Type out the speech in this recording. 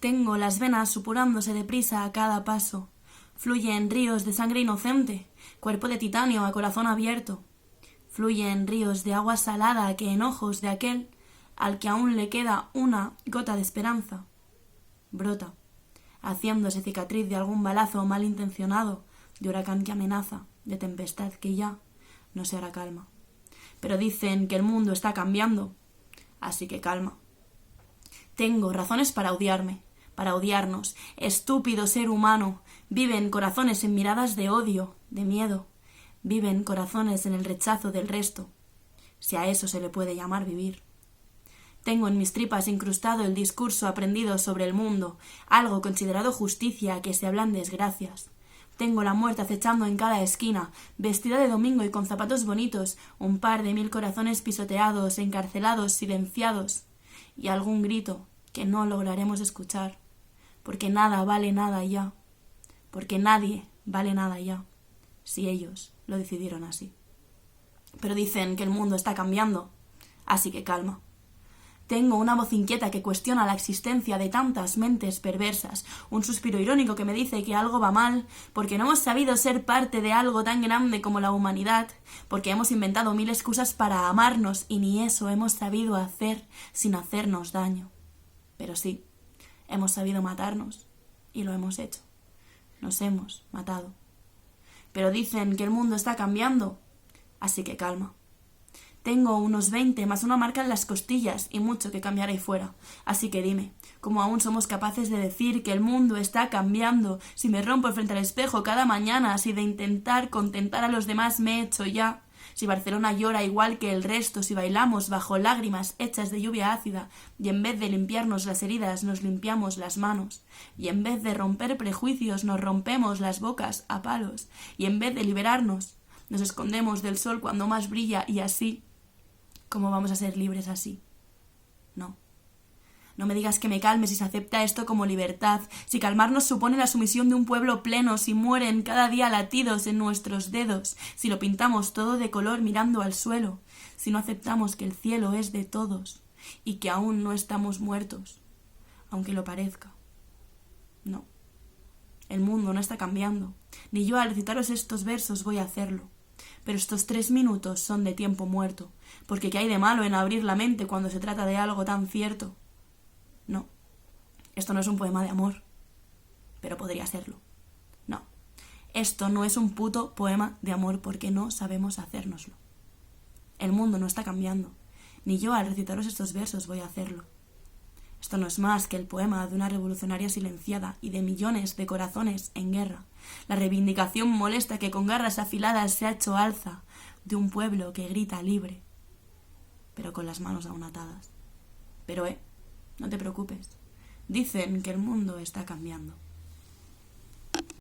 Tengo las venas supurándose deprisa a cada paso. Fluyen ríos de sangre inocente, cuerpo de titanio a corazón abierto. Fluyen ríos de agua salada que en ojos de aquel al que aún le queda una gota de esperanza brota, haciéndose cicatriz de algún balazo malintencionado, de huracán que amenaza, de tempestad que ya no se hará calma. Pero dicen que el mundo está cambiando, así que calma. Tengo razones para odiarme, para odiarnos. Estúpido ser humano. Viven corazones en miradas de odio, de miedo. Viven corazones en el rechazo del resto, si a eso se le puede llamar vivir. Tengo en mis tripas incrustado el discurso aprendido sobre el mundo, algo considerado justicia que se hablan desgracias. Tengo la muerte acechando en cada esquina, vestida de domingo y con zapatos bonitos, un par de 1000 corazones pisoteados, encarcelados, silenciados, y algún grito que no lograremos escuchar, porque nada vale nada ya, porque nadie vale nada ya, si ellos lo decidieron así. Pero dicen que el mundo está cambiando, así que calma. Tengo una voz inquieta que cuestiona la existencia de tantas mentes perversas, un suspiro irónico que me dice que algo va mal, porque no hemos sabido ser parte de algo tan grande como la humanidad, porque hemos inventado 1000 excusas para amarnos y ni eso hemos sabido hacer sin hacernos daño. Pero sí, hemos sabido matarnos y lo hemos hecho. Nos hemos matado. Pero dicen que el mundo está cambiando, así que calma. Tengo unos 20 más una marca en las costillas y mucho que cambiar ahí fuera. Así que dime, ¿cómo aún somos capaces de decir que el mundo está cambiando? Si me rompo frente al espejo cada mañana, si de intentar contentar a los demás me he hecho ya. Si Barcelona llora igual que el resto, si bailamos bajo lágrimas hechas de lluvia ácida y en vez de limpiarnos las heridas nos limpiamos las manos, y en vez de romper prejuicios nos rompemos las bocas a palos, y en vez de liberarnos nos escondemos del sol cuando más brilla y así... ¿Cómo vamos a ser libres así? No. No me digas que me calme si se acepta esto como libertad, si calmarnos supone la sumisión de un pueblo pleno, si mueren cada día latidos en nuestros dedos, si lo pintamos todo de color mirando al suelo, si no aceptamos que el cielo es de todos y que aún no estamos muertos, aunque lo parezca. No. El mundo no está cambiando, ni yo al recitaros estos versos voy a hacerlo. Pero estos 3 minutos son de tiempo muerto, porque ¿qué hay de malo en abrir la mente cuando se trata de algo tan cierto? No, esto no es un poema de amor, pero podría serlo. No, esto no es un puto poema de amor porque no sabemos hacérnoslo. El mundo no está cambiando, ni yo al recitaros estos versos voy a hacerlo. Esto no es más que el poema de una revolucionaria silenciada y de millones de corazones en guerra. La reivindicación molesta que con garras afiladas se ha hecho alza de un pueblo que grita libre, pero con las manos aún atadas. Pero no te preocupes. Dicen que el mundo está cambiando.